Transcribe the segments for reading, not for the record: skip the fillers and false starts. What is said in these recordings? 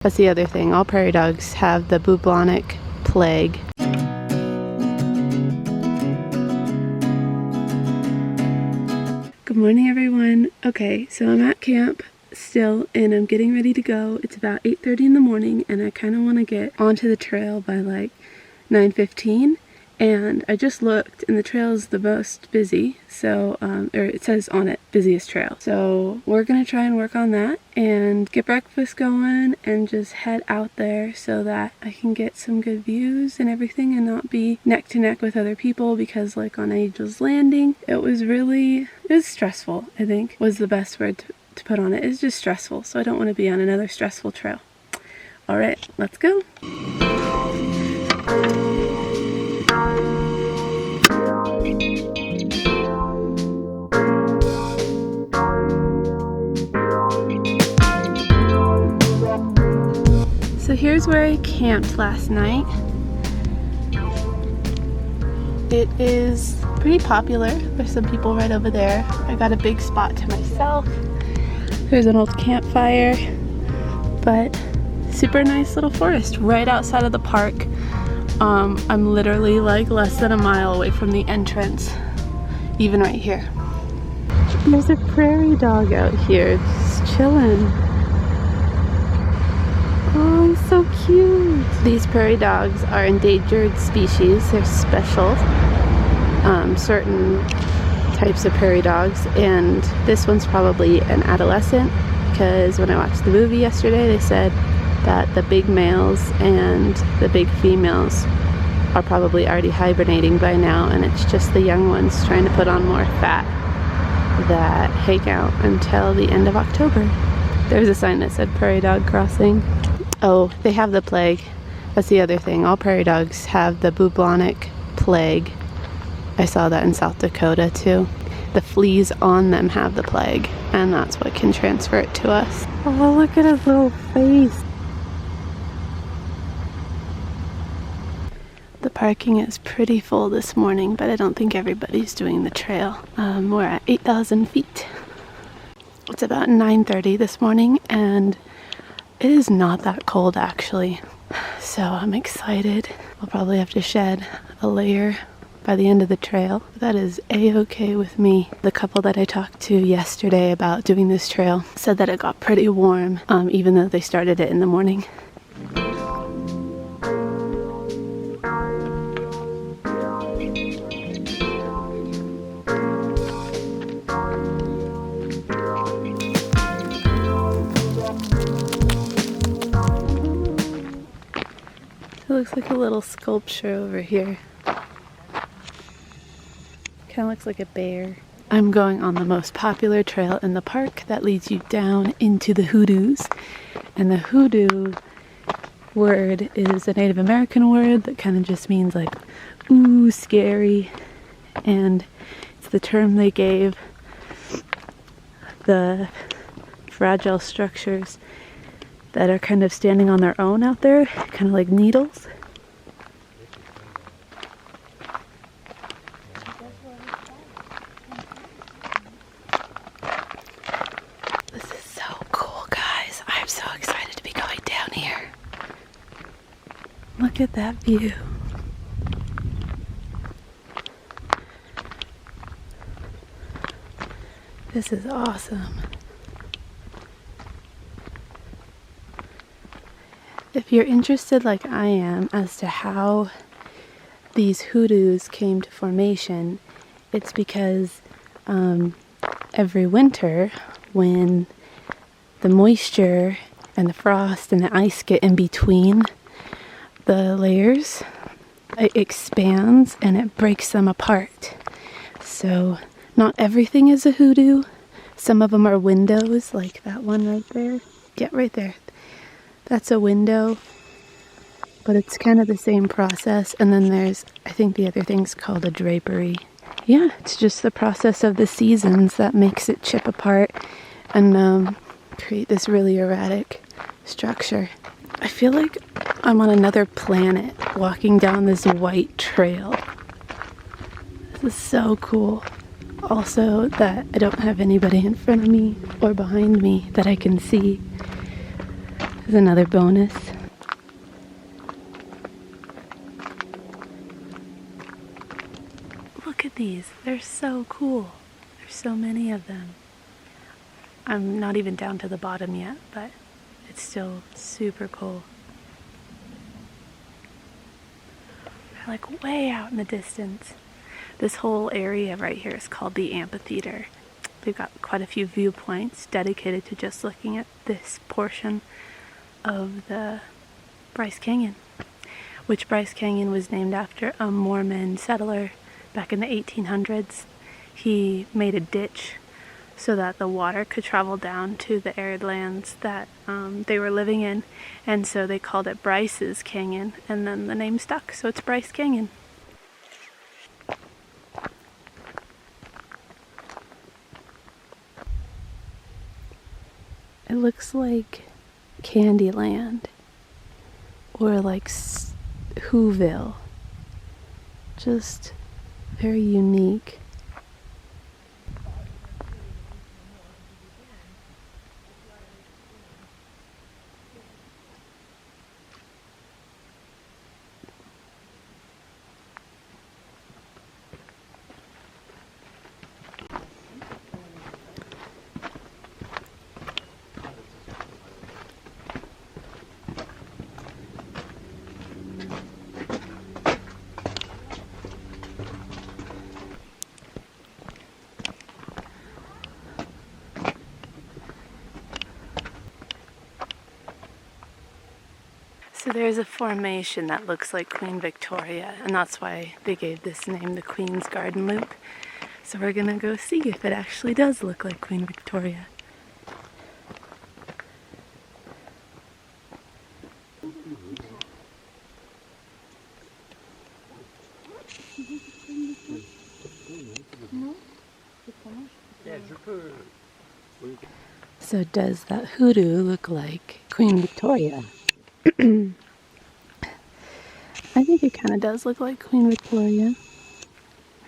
That's the other thing. All prairie dogs have the bubonic plague. Good morning, everyone. Okay, so I'm at camp still and I'm getting ready to go. It's about 8:30 in the morning and I kind of want to get onto the trail by like 9:15. And I just looked and the trail is the most busy, so or it says on it busiest trail, so we're gonna try and work on that and get breakfast going and just head out there so that I can get some good views and everything and not be neck to neck with other people, because like on Angel's Landing it was stressful. I think was the best word to put on it. It's just stressful, so I don't want to be on another stressful trail. All right, let's go. So here's where I camped last night. It is pretty popular. There's some people right over there. I got a big spot to myself. There's an old campfire, but super nice little forest right outside of the park. I'm literally like less than a mile away from the entrance, even right here. There's a prairie dog out here just chilling. Oh, he's so cute. These prairie dogs are endangered species. They're special. Certain types of prairie dogs, and this one's probably an adolescent, because when I watched the movie yesterday they said that the big males and the big females are probably already hibernating by now, and it's just the young ones trying to put on more fat that hang out until the end of October. There's a sign that said prairie dog crossing. Oh, they have the plague. That's the other thing. All prairie dogs have the bubonic plague. I saw that in South Dakota too. The fleas on them have the plague, and that's what can transfer it to us. Oh, look at his little face. The parking is pretty full this morning, but I don't think everybody's doing the trail. We're at 8,000 feet. It's about 9:30 this morning, and it is not that cold actually, so I'm excited. I'll probably have to shed a layer by the end of the trail. That is a-okay with me. The couple that I talked to yesterday about doing this trail said that it got pretty warm, even though they started it in the morning. It looks like a little sculpture over here. Kind of looks like a bear. I'm going on the most popular trail in the park that leads you down into the hoodoos. And the hoodoo word is a Native American word that kind of just means like, ooh, scary. And it's the term they gave the fragile structures that are kind of standing on their own out there, kind of like needles. This is so cool, guys. I'm so excited to be going down here. Look at that view. This is awesome. If you're interested like I am as to how these hoodoos came to formation, it's because every winter when the moisture and the frost and the ice get in between the layers, it expands and it breaks them apart. So not everything is a hoodoo. Some of them are windows, like that one right there. Yeah, right there. That's a window, but it's kind of the same process. And then there's, I think the other thing's called a drapery. Yeah, it's just the process of the seasons that makes it chip apart and create this really erratic structure. I feel like I'm on another planet walking down this white trail. This is so cool. Also that I don't have anybody in front of me or behind me that I can see. There's another bonus. Look at these. They're so cool. There's so many of them. I'm not even down to the bottom yet, but it's still super cool. They're like way out in the distance. This whole area right here is called the amphitheater. They've got quite a few viewpoints dedicated to just looking at this portion of the Bryce Canyon, which Bryce Canyon was named after a Mormon settler back in the 1800s. He made a ditch so that the water could travel down to the arid lands that they were living in, and so they called it Bryce's Canyon, and then the name stuck, so it's Bryce Canyon. It looks like Candyland or like Whoville. Just very unique. So there's a formation that looks like Queen Victoria, and that's why they gave this name the Queen's Garden Loop. So we're gonna go see if it actually does look like Queen Victoria. So does that hoodoo look like Queen Victoria? I think it kind of does look like Queen Victoria.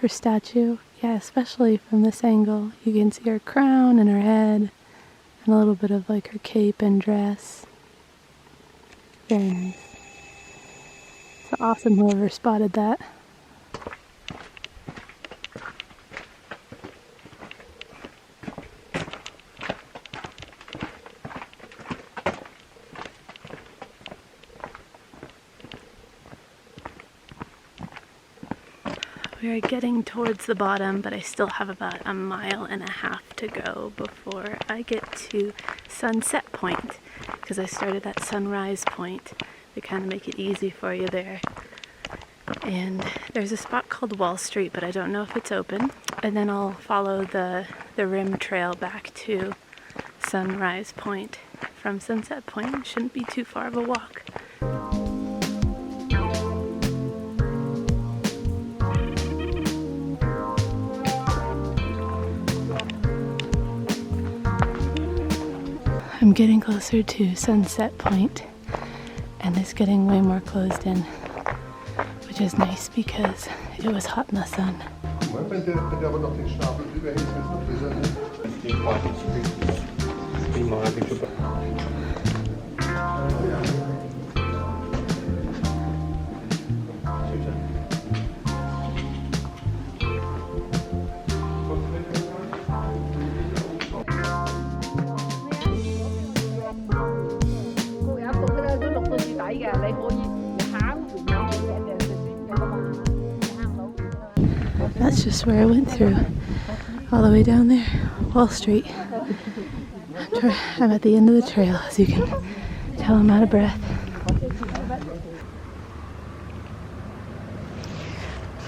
Her statue, yeah, especially from this angle. You can see her crown and her head, and a little bit of like her cape and dress. Very nice. So awesome, whoever spotted that. We are getting towards the bottom, but I still have about 1.5 miles to go before I get to Sunset Point, because I started at Sunrise Point. They kind of make it easy for you there. And there's a spot called Wall Street, but I don't know if it's open. And then I'll follow the rim trail back to Sunrise Point from Sunset Point. It shouldn't be too far of a walk. I'm getting closer to Sunset Point, and it's getting way more closed in, which is nice because it was hot in the sun. That's just where I went through, all the way down there, Wall Street. I'm at the end of the trail, as you can tell. I'm out of breath.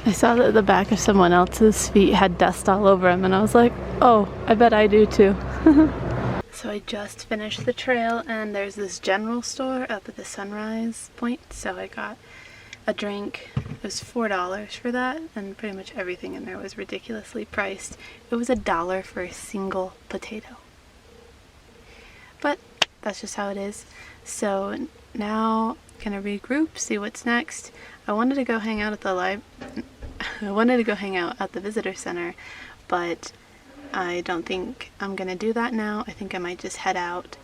I saw that the back of someone else's feet had dust all over them, and I was like, oh, I bet I do too. So I just finished the trail, and there's this general store up at the Sunrise Point, so I got a drink. It was $4 for that, and pretty much everything in there was ridiculously priced. It was $1 for a single potato. But that's just how it is. So now I'm gonna regroup, see what's next. I wanted to go hang out at the visitor center, but I don't think I'm gonna do that now. I think I might just head out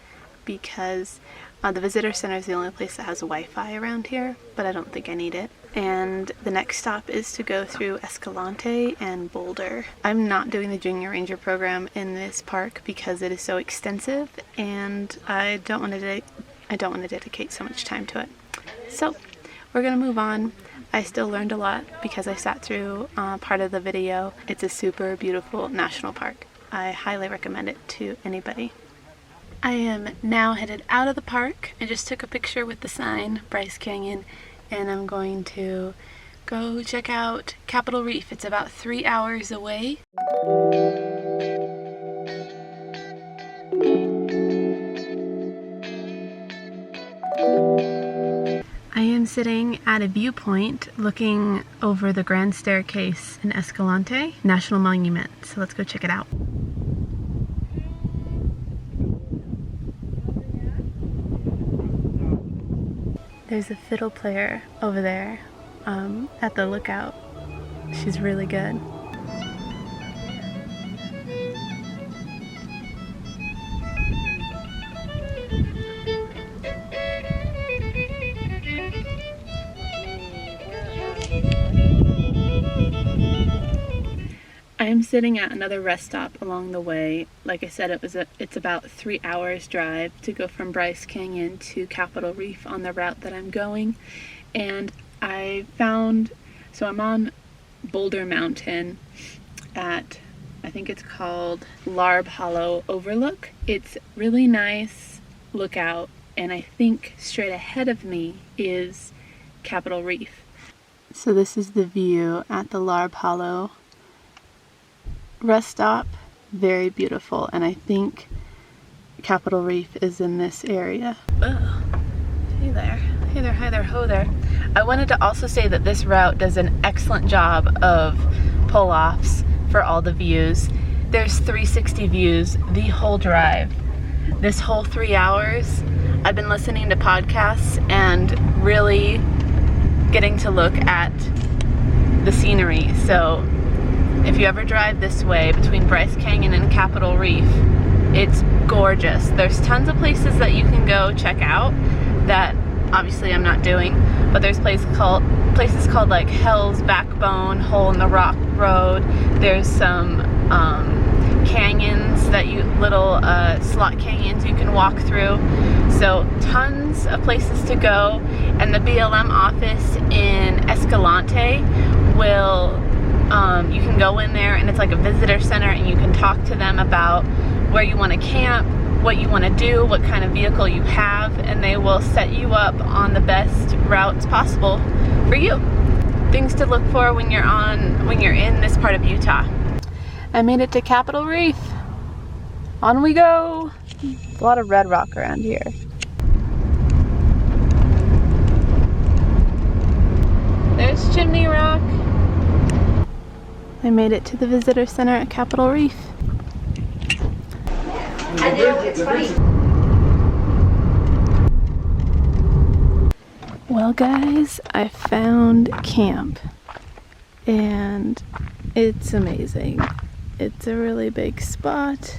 because The visitor center is the only place that has Wi-Fi around here, but I don't think I need it. And the next stop is to go through Escalante and Boulder. I'm not doing the Junior Ranger program in this park because it is so extensive, and I don't want to dedicate so much time to it. So we're gonna move on. I still learned a lot because I sat through part of the video. It's a super beautiful national park. I highly recommend it to anybody. I am now headed out of the park. I just took a picture with the sign, Bryce Canyon, and I'm going to go check out Capitol Reef. It's about 3 hours away. I am sitting at a viewpoint looking over the Grand Staircase-Escalante National Monument. So let's go check it out. There's a fiddle player over there at the lookout. She's really good. I'm sitting at another rest stop along the way. Like I said, it's about 3 hours drive to go from Bryce Canyon to Capitol Reef on the route that I'm going. And so I'm on Boulder Mountain at, I think it's called Larb Hollow Overlook. It's really nice lookout, and I think straight ahead of me is Capitol Reef. So this is the view at the Larb Hollow rest stop. Very beautiful, and I think Capitol Reef is in this area. Oh, hey there. Hey there, hi there, ho there. I wanted to also say that this route does an excellent job of pull-offs for all the views. There's 360 views the whole drive. This whole 3 hours, I've been listening to podcasts and really getting to look at the scenery. So if you ever drive this way between Bryce Canyon and Capitol Reef, it's gorgeous. There's tons of places that you can go check out that obviously I'm not doing, but there's places called like Hell's Backbone, Hole in the Rock Road. There's some canyons little slot canyons you can walk through. So tons of places to go, and the BLM office in Escalante will you can go in there, and it's like a visitor center, and you can talk to them about where you want to camp, what you want to do, what kind of vehicle you have, and they will set you up on the best routes possible for you. Things to look for when you're in this part of Utah. I made it to Capitol Reef. On we go. There's a lot of red rock around here. There's Chimney Rock. I made it to the visitor center at Capitol Reef. I know, it's funny. Well guys, I found camp, and it's amazing. It's a really big spot,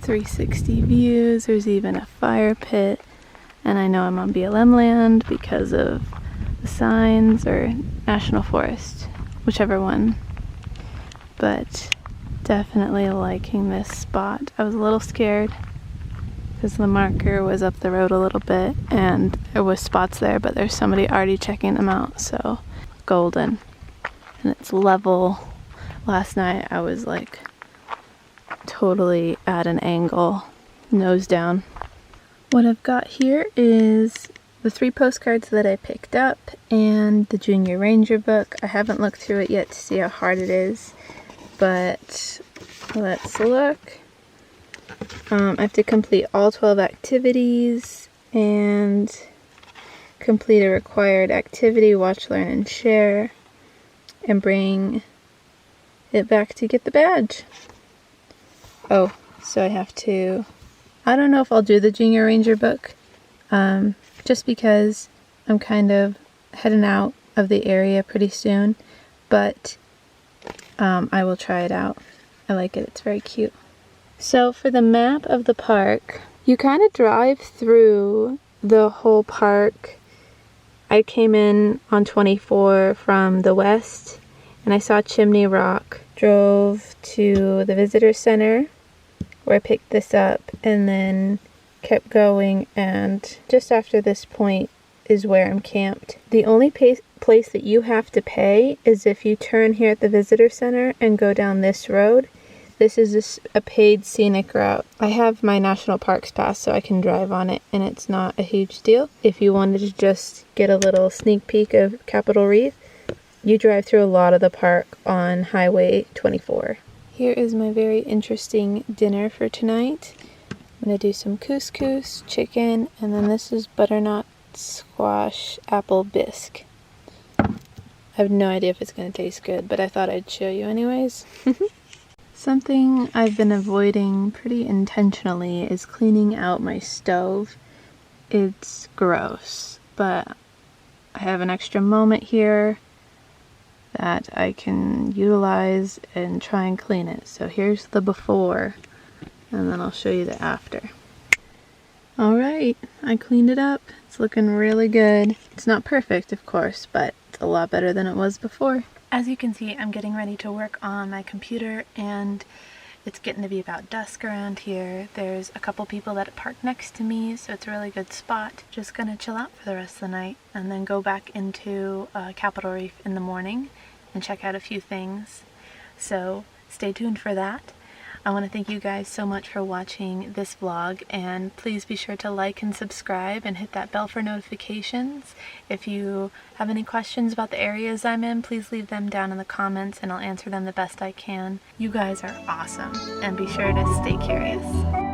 360 views, there's even a fire pit, and I know I'm on BLM land because of the signs, or National Forest, whichever one. But definitely liking this spot. I was a little scared because the marker was up the road a little bit and there was spots there, but there's somebody already checking them out, so golden. And it's level. Last night I was like totally at an angle, nose down. What I've got here is the 3 postcards that I picked up and the Junior Ranger book. I haven't looked through it yet to see how hard it is, but let's look. I have to complete all 12 activities and complete a required activity, watch, learn, and share, and bring it back to get the badge. Oh, so I have to, I don't know if I'll do the Junior Ranger book, just because I'm kind of heading out of the area pretty soon, but I will try it out. I like it, it's very cute. So for the map of the park, You kind of drive through the whole park. I came in on 24 from the west and I saw Chimney Rock. Drove to the visitor center where I picked this up and then kept going, and just after this point is where I'm camped. The only place that you have to pay is if you turn here at the visitor center and go down this road. This is a paid scenic route. I have my National Parks pass so I can drive on it and it's not a huge deal. If you wanted to just get a little sneak peek of Capitol Reef, you drive through a lot of the park on Highway 24. Here is my very interesting dinner for tonight. I'm going to do some couscous, chicken, and then this is butternut squash apple bisque. I have no idea if it's going to taste good, but I thought I'd show you anyways. Something I've been avoiding pretty intentionally is cleaning out my stove. It's gross, but I have an extra moment here that I can utilize and try and clean it. So here's the before, and then I'll show you the after. Alright, I cleaned it up. It's looking really good. It's not perfect, of course, but it's a lot better than it was before. As you can see, I'm getting ready to work on my computer, and it's getting to be about dusk around here. There's a couple people that park next to me, so it's a really good spot. Just gonna chill out for the rest of the night and then go back into Capitol Reef in the morning and check out a few things. So stay tuned for that. I want to thank you guys so much for watching this vlog, and please be sure to like and subscribe and hit that bell for notifications. If you have any questions about the areas I'm in, please leave them down in the comments and I'll answer them the best I can. You guys are awesome, and be sure to stay curious.